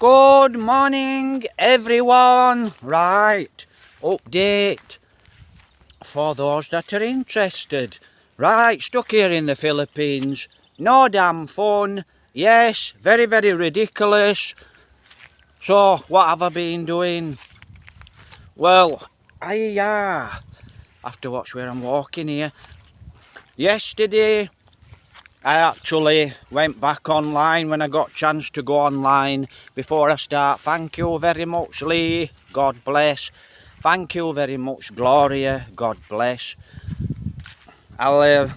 Good morning, everyone. Right, update for those that are interested. Right, stuck here in the Philippines. No damn fun. Yes, very, very ridiculous. So, what have I been doing? Well, I have to watch where I'm walking here. Yesterday, I actually went back online when I got a chance to go online before I start. Thank you very much, Lee. God bless. Thank you very much, Gloria. God bless. I'll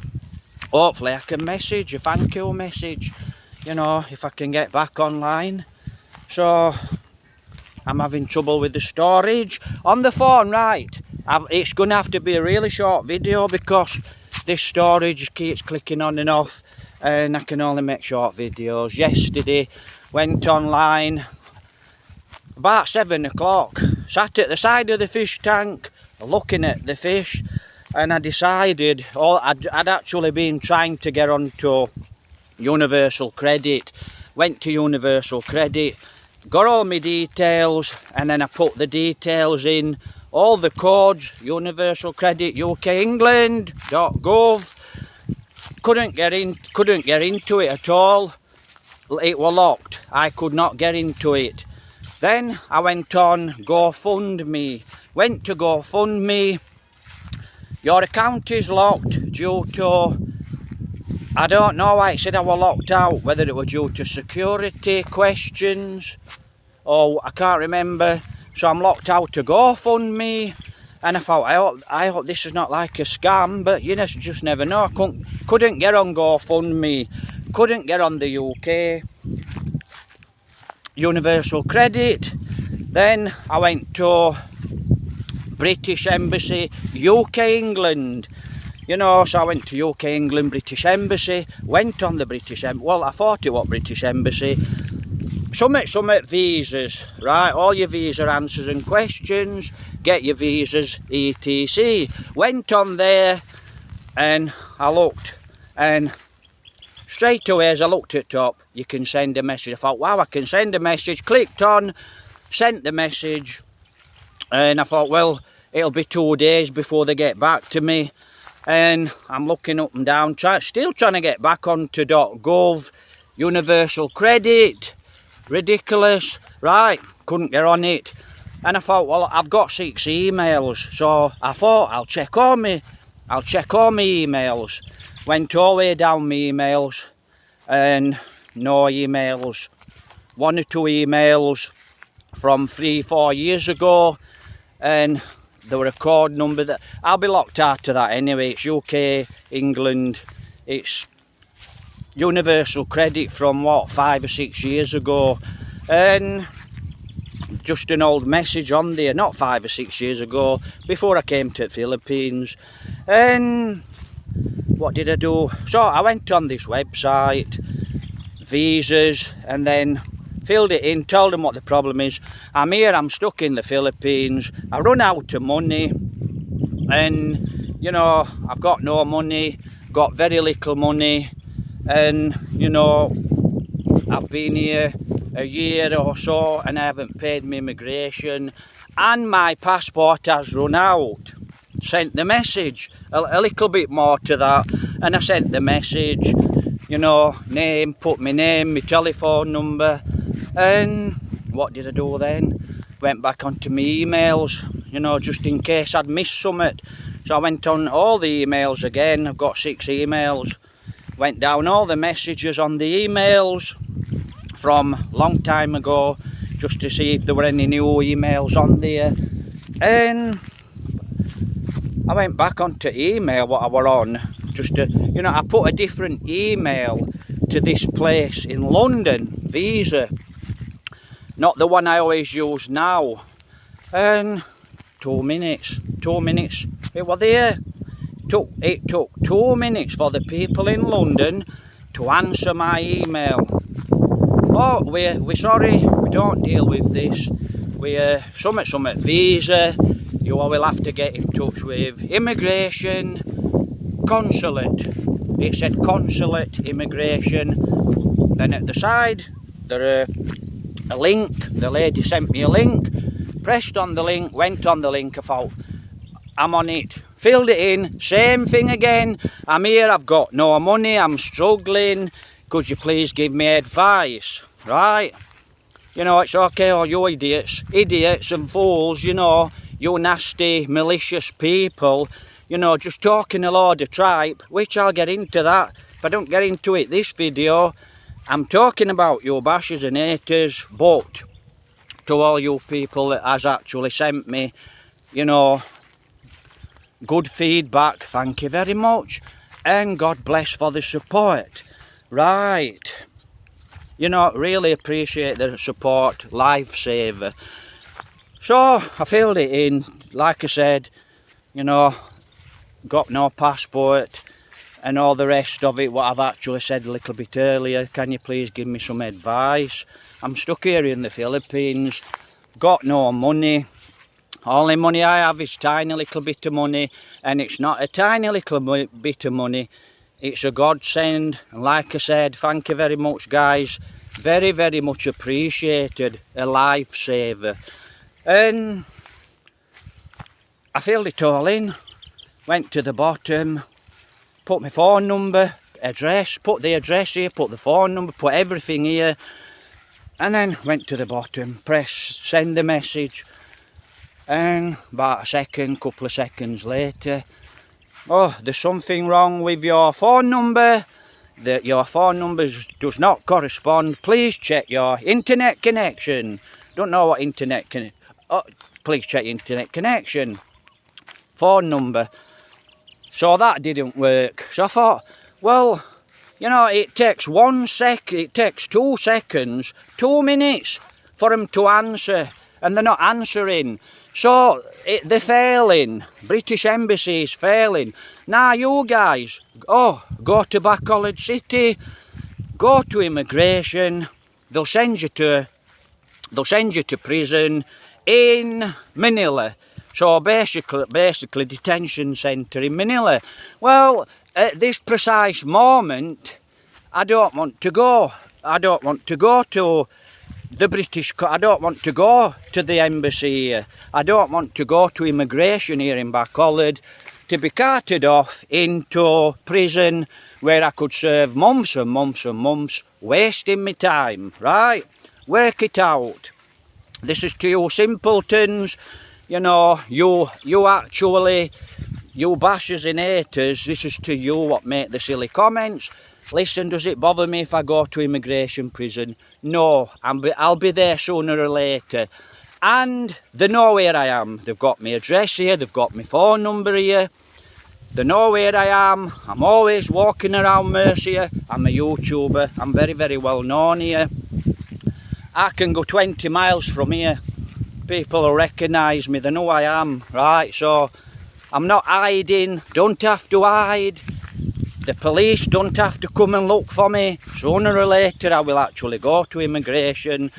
hopefully I can message a thank you message, you know, if I can get back online. So I'm having trouble with the storage on the phone. Right, it's going to have to be a really short video because this storage keeps clicking on and off, and I can only make short videos. Yesterday went online about 7 o'clock, sat at the side of the fish tank looking at the fish, and I decided I'd actually been trying to get onto Universal Credit. Went to Universal Credit, got all my details, and then I put the details in, all the codes, Universal Credit UK England.gov. Couldn't get into it at all. It was locked. I could not get into it. Then I went on GoFundMe. Went to GoFundMe. Your account is locked due to, I don't know why it said I was locked out, whether it was due to security questions or I can't remember. So I'm locked out to GoFundMe, and I thought, I hope this is not like a scam, but you just never know. I couldn't get on GoFundMe, couldn't get on the UK Universal Credit. Then I went to British Embassy, UK England. You know, so I went to UK England, British Embassy, went on the British Embassy. Well, I thought it was British Embassy. Summit visas, right? All your visa answers and questions, get your visas, etc. Went on there and I looked, and straight away as I looked at top, you can send a message. I thought, wow, I can send a message. Clicked on, sent the message, and I thought, well, it'll be 2 days before they get back to me. And I'm looking up and down, still trying to get back onto .gov, Universal Credit. Ridiculous. Right, couldn't get on it. And I thought, well, I've got 6 emails, so I thought I'll check all my emails. Went all the way down my emails and no emails. 1 or 2 emails from 3-4 years ago, and there were a code number that I'll be locked out of that anyway. It's UK England, it's Universal Credit from what, 5 or 6 years ago, and just an old message on there, not 5 or 6 years ago, before I came to the Philippines. And what did I do? So I went on this website, visas, and then filled it in, told them what the problem is. I'm here, I'm stuck in the Philippines, I run out of money, and you know, I've got no money, got very little money, and you know, I've been here a year or so and I haven't paid my immigration, and my passport has run out. Sent the message, a little bit more to that, and I sent the message, you know, name, put my name, my telephone number. And what did I do then? Went back onto my emails, you know, just in case I'd missed something. So I went on all the emails again. I've got 6 emails. Went down all the messages on the emails from long time ago, just to see if there were any new emails on there. And I went back onto email what I were on, just to, you know, I put a different email to this place in London, Visa, not the one I always use now. And 2 minutes, it was there. It took 2 minutes for the people in London to answer my email. Oh, we're sorry, we don't deal with this. We summit visa. You will have to get in touch with immigration, consulate. It said consulate, immigration. Then at the side there are a link. The lady sent me a link. Pressed on the link, went on the link. I thought, I'm on it. Filled it in, same thing again. I'm here, I've got no money, I'm struggling. Could you please give me advice? Right? You know, it's okay, all you idiots and fools, you know, you nasty, malicious people, you know, just talking a load of tripe, which I'll get into that. If I don't get into it this video, I'm talking about you bashers and haters, but to all you people that has actually sent me, you know, good feedback, thank you very much, and God bless for the support. Right, you know, really appreciate the support, lifesaver. So I filled it in, like I said, you know, got no passport and all the rest of it, what I've actually said a little bit earlier. Can you please give me some advice? I'm stuck here in the Philippines, got no money. Only money I have is tiny little bit of money, and it's not a tiny little bit of money, it's a godsend. And like I said, thank you very much guys, very very much appreciated, a lifesaver. And I filled it all in, went to the bottom, put my phone number, address, put the address here, put the phone number, put everything here, and then went to the bottom, press send the message. And about couple of seconds later, oh, there's something wrong with your phone number, that your phone number does not correspond, please check your internet connection. Don't know what internet please check your internet connection, phone number. So that didn't work. So I thought, well, you know, it takes 2 seconds, 2 minutes for them to answer, and they're not answering. So they're failing. British Embassy is failing. Now you guys, go to Bacolod City, go to immigration. They'll send you to prison in Manila. So basically detention centre in Manila. Well, at this precise moment, I don't want to go. I don't want to go to the British, I don't want to go to the embassy here. I don't want to go to immigration here in Bacolod to be carted off into prison where I could serve months and months and months, wasting my time, right? Work it out. This is to you simpletons, you know, you bashers and haters, this is to you what make the silly comments. Listen, does it bother me if I go to immigration prison? No, I'll be there sooner or later. And they know where I am. They've got my address here, they've got my phone number here. They know where I am. I'm always walking around Mercia. I'm a YouTuber. I'm very, very well known here. I can go 20 miles from here. People will recognise me, they know I am, right? So I'm not hiding, don't have to hide. The police don't have to come and look for me. Sooner or later I will actually go to immigration.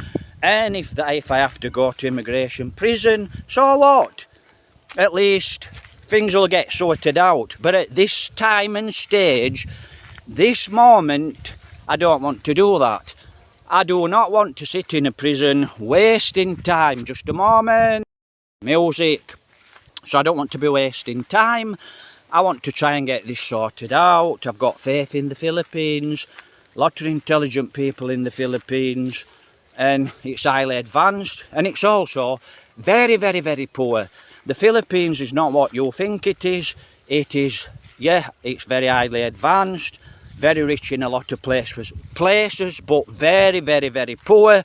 And if I have to go to immigration prison, so what? At least things will get sorted out. But at this time and stage, this moment, I don't want to do that. I do not want to sit in a prison wasting time. Just a moment. Music. So I don't want to be wasting time. I want to try and get this sorted out. I've got faith in the Philippines. A lot of intelligent people in the Philippines. And it's highly advanced. And it's also very, very, very poor. The Philippines is not what you think it is. It is, yeah, it's very highly advanced. Very rich in a lot of places, but very, very, very poor.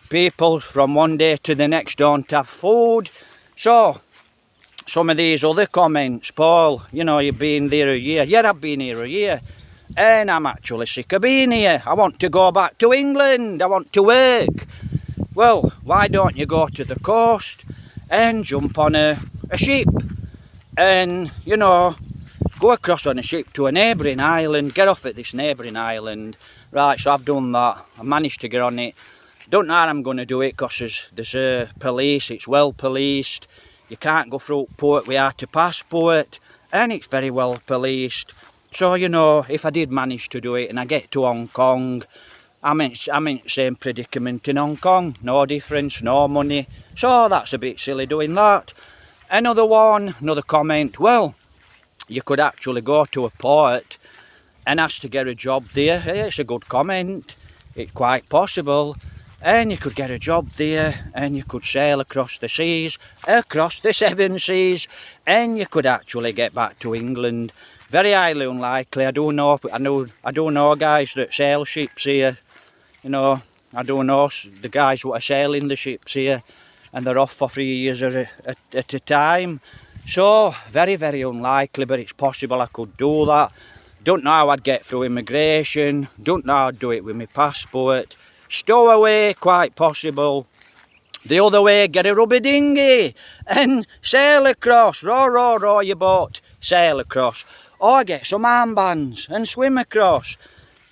People from one day to the next don't have food. So, some of these other comments, Paul, you know, you've been there a year. Yeah, I've been here a year. And I'm actually sick of being here. I want to go back to England. I want to work. Well, why don't you go to the coast and jump on a ship? And, you know, go across on a ship to a neighbouring island, get off at this neighbouring island. Right, so I've done that. I managed to get on it. Don't know how I'm going to do it because there's police, it's well policed. You can't go through port without a passport, and it's very well policed. So, you know, if I did manage to do it and I get to Hong Kong, I'm in same predicament in Hong Kong. No difference, no money. So that's a bit silly doing that. Another comment. Well, you could actually go to a port and ask to get a job there. It's a good comment. It's quite possible. And you could get a job there, and you could sail across the seas, across the 7 seas, and you could actually get back to England. Very highly unlikely. I do know guys that sail ships here. You know, I do know the guys who are sailing the ships here, and they're off for 3 years at a time. So very, very unlikely, but it's possible I could do that. Don't know how I'd get through immigration. Don't know how I'd do it with my passport. Stowaway, quite possible. The other way, get a rubber dinghy and sail across. Row your boat, sail across. Or get some armbands and swim across.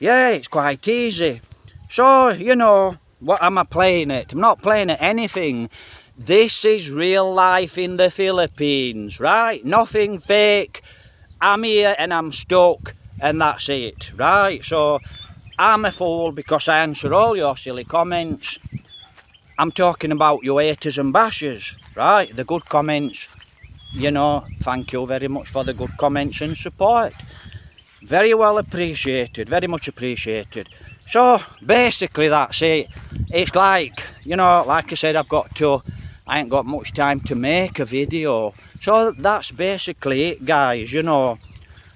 Yeah, it's quite easy. So, you know, what am I playing at? I'm not playing at anything. This is real life in the Philippines, right? Nothing fake. I'm here and I'm stuck, and that's it, right? So I'm a fool because I answer all your silly comments. I'm talking about you haters and bashers, right? The good comments, you know, thank you very much for the good comments and support. Very well appreciated, very much appreciated. So basically that's it. It's like, you know, like I said, I ain't got much time to make a video. So that's basically it, guys, you know.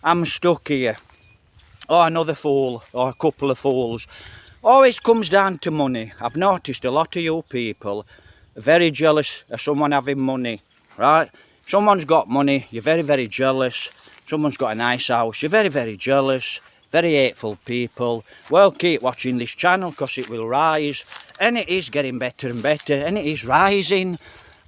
I'm stuck here. Or another fool, or a couple of fools. Always comes down to money. I've noticed a lot of you people are very jealous of someone having money, right? Someone's got money, you're very, very jealous. Someone's got a nice house, you're very, very jealous. Very hateful people. Well, keep watching this channel because it will rise. And it is getting better and better. And it is rising.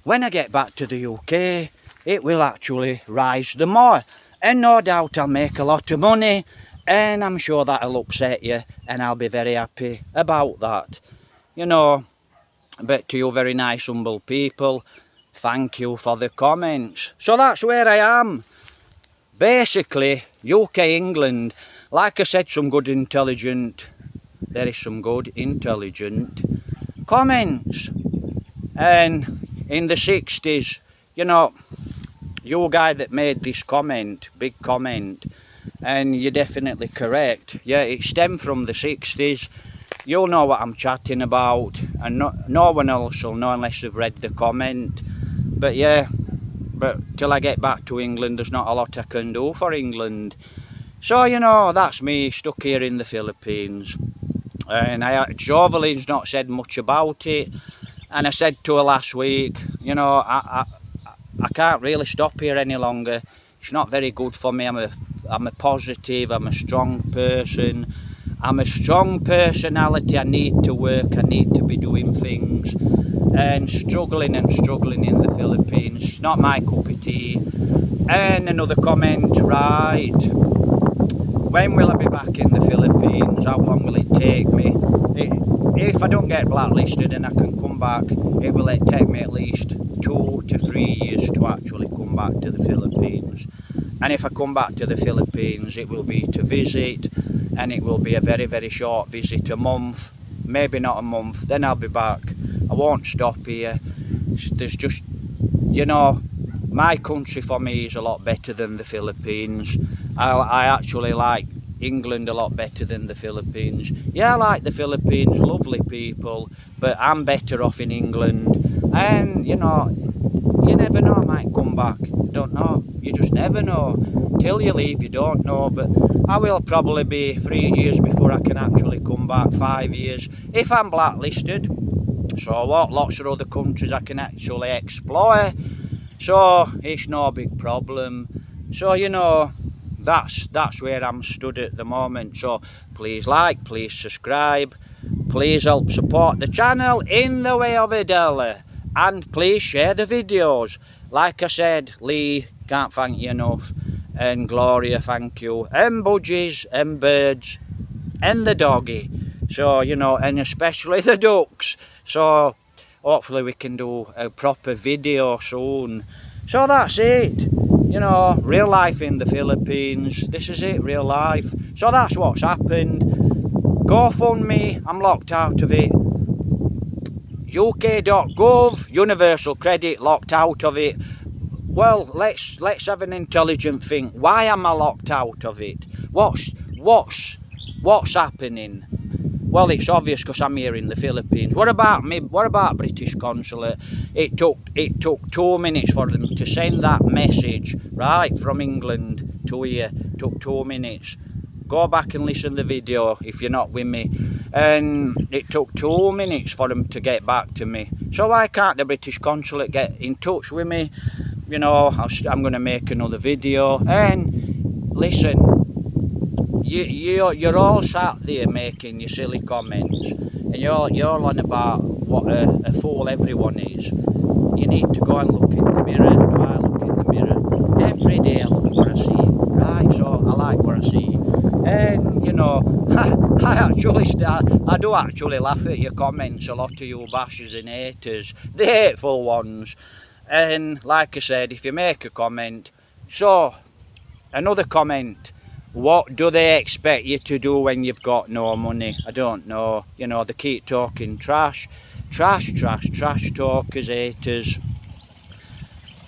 When I get back to the UK, it will actually rise the more. And no doubt I'll make a lot of money. And I'm sure that'll upset you, and I'll be very happy about that. You know, but to you very nice, humble people, thank you for the comments. So that's where I am. Basically, UK, England, like I said, there is some good, intelligent comments. And in the 60s, you know, you guy that made this comment, big comment, and you're definitely correct. Yeah, it stemmed from the 60s. You'll know what I'm chatting about, and no one else will know unless they've read the comment. But yeah, but till I get back to England, there's not a lot I can do for England. So, you know, that's me stuck here in the Philippines. And Jovelyn's not said much about it. And I said to her last week, you know, I can't really stop here any longer. It's not very good for me. I'm a positive, I'm a strong person. I'm a strong personality. I need to work, I need to be doing things. And struggling in the Philippines. It's not my cup of tea. And another comment, right. When will I be back in the Philippines? How long will it take me? If I don't get blacklisted and I can come back, it will take me at least 2 to 3 years to actually come back to the Philippines. And if I come back to the Philippines, it will be to visit, and it will be a very, very short visit, a month, maybe not a month, then I'll be back. I won't stop here. There's just, you know, my country for me is a lot better than the Philippines. I actually like England a lot better than the Philippines. Yeah, I like the Philippines, lovely people, but I'm better off in England. And, you know, you never know, I might come back. Don't know. You just never know. Till you leave, you don't know. But I will probably be 3 years before I can actually come back, 5 years, if I'm blacklisted. So what? Lots of other countries I can actually explore. So it's no big problem. So, you know, that's where I'm stood at the moment. So please like, please subscribe, please help support the channel in the way of a dollar, and please share the videos. Like I said, Lee, can't thank you enough, and Gloria, thank you, and Budgies and Birds and the doggy. So, you know, and especially the ducks. So hopefully we can do a proper video soon. So that's it. You know, real life in the Philippines. This is it, real life. So that's what's happened. GoFundMe, I'm locked out of it. UK.gov, universal credit, locked out of it. Well, let's have an intelligent think. Why am I locked out of it? What's happening? Well, it's obvious because I'm here in the Philippines. What about me? What about British consulate? It took 2 minutes for them to send that message right from England to here. It took 2 minutes. Go back and listen to the video if you're not with me. And it took 2 minutes for them to get back to me. So why can't the British consulate get in touch with me? You know, I'm going to make another video. And listen, you're all sat there making your silly comments, and you're on about what a fool everyone is. You need to go and look in the mirror. Do I look in the mirror? Every day I look at what I see. Right, so I like what I see. And you know, I do actually laugh at your comments, a lot of you bashers and haters, the hateful ones. And like I said, if you make a comment, so another comment, what do they expect you to do when you've got no money? I don't know. You know, they keep talking trash talkers, haters.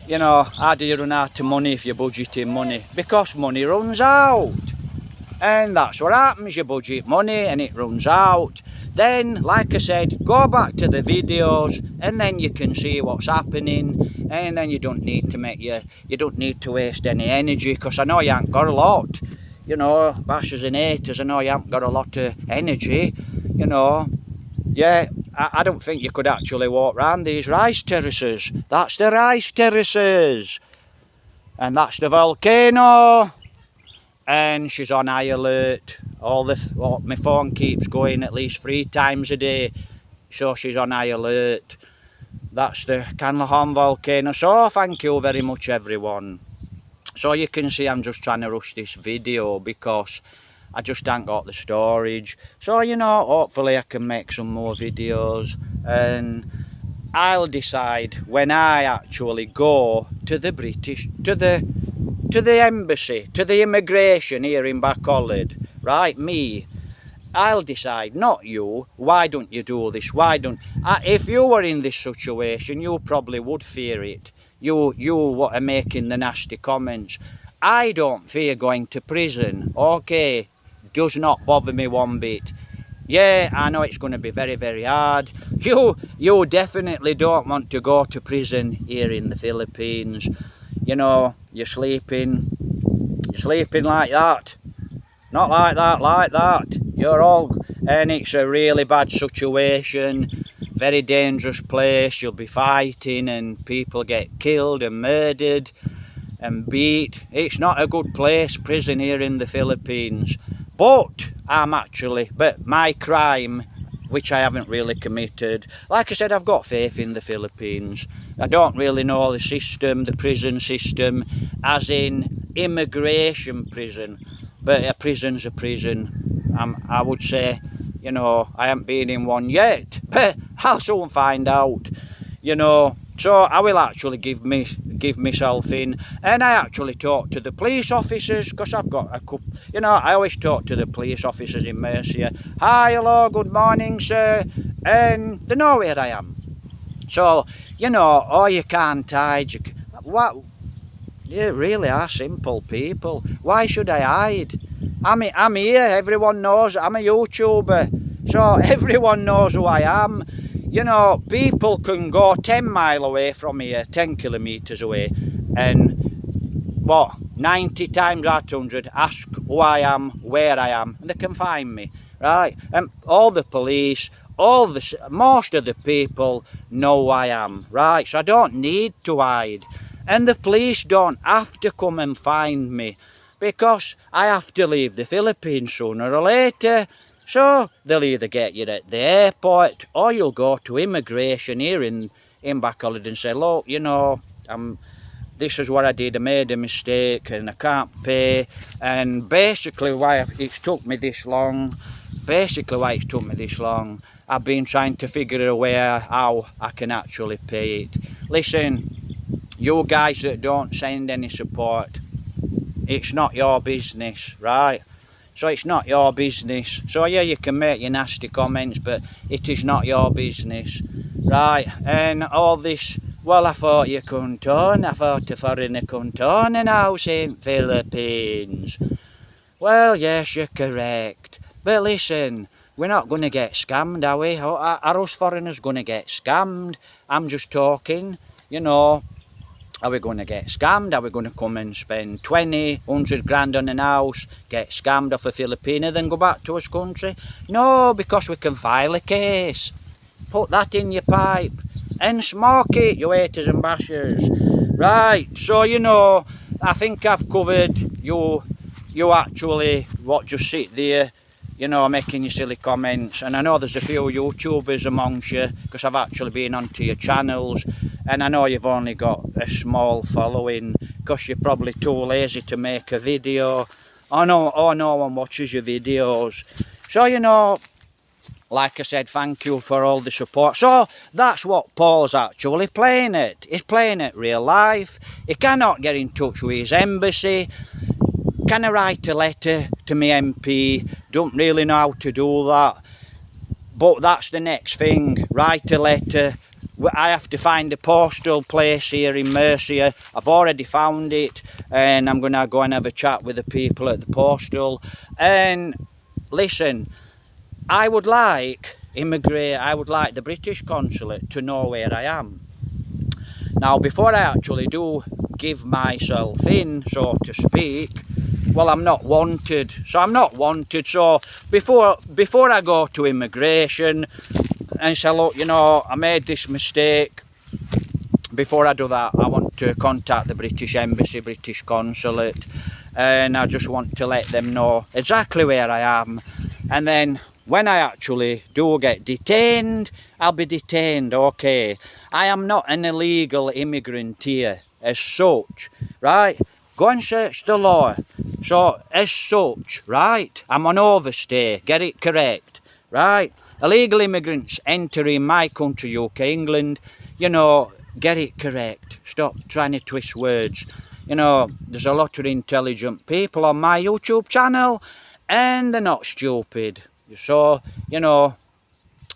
You know, how do you run out of money if you're budgeting money? Because money runs out. And that's what happens, you budget money and it runs out. Then, like I said, go back to the videos and then you can see what's happening. And then you don't need to waste any energy, because I know you ain't got a lot. You know, bashers and haters, I know you haven't got a lot of energy, you know. Yeah, I don't think you could actually walk around these rice terraces. That's the rice terraces. And that's the volcano. And she's on high alert. My phone keeps going at least 3 times a day. So she's on high alert. That's the Canlahan volcano. So thank you very much, everyone. So you can see I'm just trying to rush this video because I just ain't got the storage. So, you know, hopefully I can make some more videos, and I'll decide when I actually go to the embassy, to the immigration here in Bacolod, right? Me, I'll decide, not you. Why don't you do this? If you were in this situation, you probably would fear it. You what are making the nasty comments. I don't fear going to prison. Okay, does not bother me one bit. Yeah, I know it's going to be very, very hard. You definitely don't want to go to prison here in the Philippines. You know, you're sleeping like that. Not like that, like that. And it's a really bad situation. Very dangerous place. You'll be fighting and people get killed and murdered and beat. It's not a good place, prison here in the Philippines. But my crime, which I haven't really committed, like I said, I've got faith in the Philippines. I don't really know the system, the prison system, as in immigration prison. But a prison's a prison. I would say, you know, I haven't been in one yet, but I'll soon find out, you know. So I will actually give myself in, and I actually talk to the police officers, because I've got a couple, you know, I always talk to the police officers in Mercia. Hi, hello, good morning, sir, and they know where I am. So, you know, oh, you can't hide, what? You really are simple people. Why should I hide? I'm here, everyone knows, I'm a YouTuber, so everyone knows who I am. You know, people can go 10 mile away from here, 10 kilometres away, and 90 times out of 100 ask who I am, where I am, and they can find me, right? And all the police, most of the people know who I am, right? So I don't need to hide, and the police don't have to come and find me, because I have to leave the Philippines sooner or later. So they'll either get you at the airport, or you'll go to immigration here in Bacolod and say, look, you know, this is what I did, I made a mistake and I can't pay. And basically why it's took me this long, I've been trying to figure a way how I can actually pay it. Listen, you guys that don't send any support, it's not your business, right? So it's not your business. So yeah, you can make your nasty comments, but it is not your business. Right, and all this, well, I thought you couldn't own, I thought a foreigner couldn't own an house in Philippines. Well, yes, you're correct. But listen, we're not going to get scammed, are we? Are us foreigners going to get scammed? I'm just talking, you know. Are we going to get scammed? Are we going to come and spend 20, 100 grand on an house, get scammed off a Filipino, then go back to his country? No, because we can file a case. Put that in your pipe and smoke it, you haters and bashers. Right, so you know, I think I've covered you actually what just sit there, you know, making your silly comments. And I know there's a few YouTubers amongst you, because I've actually been onto your channels, and I know you've only got a small following because you're probably too lazy to make a video. No one watches your videos. So you know, like I said, thank you for all the support. So that's what Paul's actually playing at. He's playing at real life. He cannot get in touch with his embassy. Can I write a letter to my MP? Don't really know how to do that. But that's the next thing. Write a letter. I have to find a postal place here in Mercia. I've already found it, and I'm going to go and have a chat with the people at the postal. And listen, I would like the British consulate to know where I am. Now, before I actually do give myself in, so to speak, well, I'm not wanted. So I'm not wanted. So before I go to immigration and say, look, you know, I made this mistake, before I do that, I want to contact the British Embassy, British Consulate, and I just want to let them know exactly where I am. And then when I actually do get detained, I'll be detained, okay. I am not an illegal immigrant here as such, right? Go and search the law. So, as such, right, I'm on overstay, get it correct, right? Illegal immigrants entering my country, UK, England, you know, get it correct. Stop trying to twist words. You know, there's a lot of intelligent people on my YouTube channel, and they're not stupid. So, you know,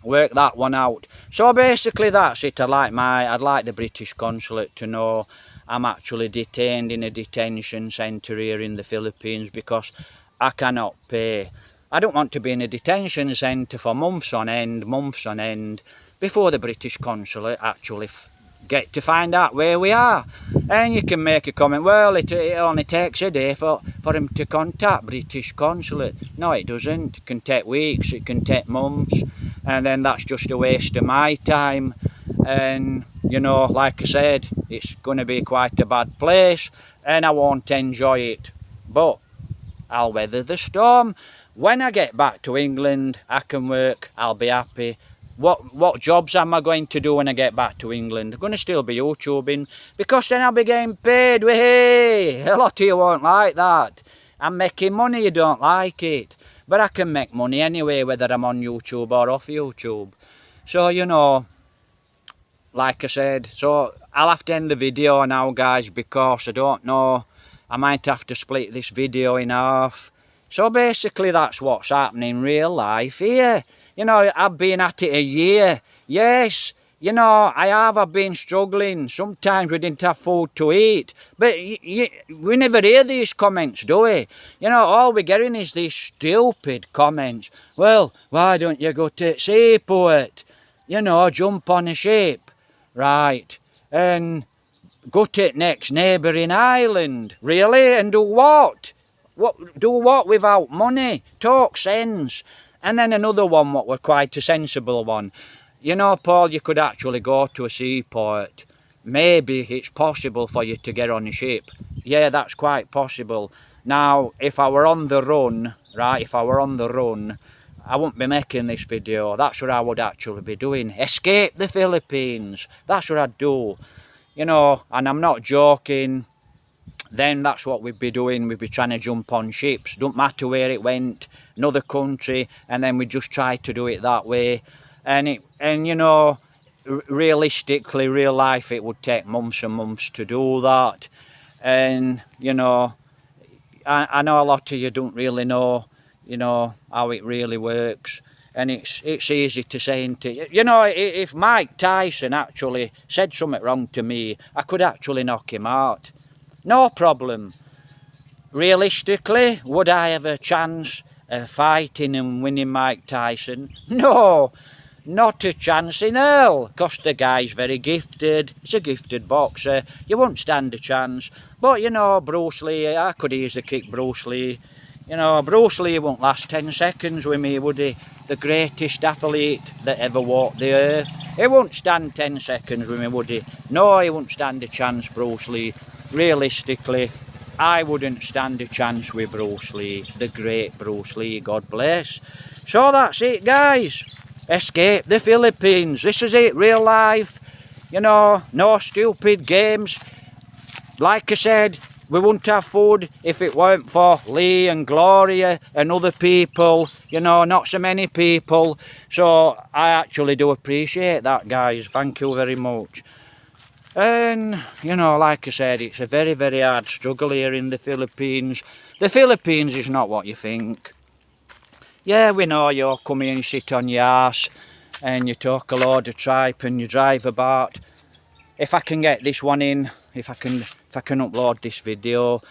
work that one out. So basically that's it. I'd like the British consulate to know I'm actually detained in a detention centre here in the Philippines, because I cannot pay. I don't want to be in a detention centre for months on end, before the British consulate actually get to find out where we are. And you can make a comment, well, it only takes a day for him to contact British consulate. No, it doesn't. It can take weeks, it can take months, and then that's just a waste of my time. And you know, like I said, it's going to be quite a bad place, and I won't enjoy it, but I'll weather the storm. When I get back to England, I can work, I'll be happy. What jobs am I going to do when I get back to England? I'm going to still be YouTubing, because then I'll be getting paid. Hey, a lot of you won't like that. I'm making money, you don't like it. But I can make money anyway, whether I'm on YouTube or off YouTube. So, you know, like I said, so I'll have to end the video now, guys, because I don't know. I might have to split this video in half. So basically that's what's happening in real life here. You know, I've been at it a year. Yes, you know, I've been struggling. Sometimes we didn't have food to eat. But we never hear these comments, do we? You know, all we're getting is these stupid comments. Well, why don't you go to seaport? You know, jump on a ship. Right. And go to the next neighbouring island. Really? And do what? Do what without money? Talk sense. And then another one, what was quite a sensible one. You know, Paul, you could actually go to a seaport. Maybe it's possible for you to get on a ship. Yeah, that's quite possible. Now, if I were on the run, right, if I were on the run, I wouldn't be making this video. That's what I would actually be doing. Escape the Philippines. That's what I'd do. You know, and I'm not joking. Then that's what we'd be doing. We'd be trying to jump on ships. Don't matter where it went, another country, and then we just try to do it that way. And you know, realistically, real life, it would take months and months to do that. And you know, I know a lot of you don't really know, you know, how it really works. And it's easy to say, isn't it? You know, if Mike Tyson actually said something wrong to me, I could actually knock him out. No problem. Realistically, would I have a chance of fighting and winning Mike Tyson? No, not a chance in hell, because the guy's very gifted. He's a gifted boxer. You won't stand a chance. But, you know, Bruce Lee, I could easily kick Bruce Lee. You know, Bruce Lee won't last 10 seconds with me, would he? The greatest athlete that ever walked the earth. He won't stand 10 seconds with me, would he? No, he won't stand a chance, Bruce Lee. Realistically, I wouldn't stand a chance with Bruce Lee. The great Bruce Lee, God bless. So that's it, guys. Escape the Philippines. This is it, real life. You know, no stupid games. Like I said, we wouldn't have food if it weren't for Lee and Gloria and other people. You know, not so many people. So I actually do appreciate that, guys. Thank you very much. And, you know, like I said, it's a very, very hard struggle here in the Philippines. The Philippines is not what you think. Yeah, we know you come here and you sit on your ass and you talk a load of tripe and you drive about. If I can get this one in, if I can upload this video,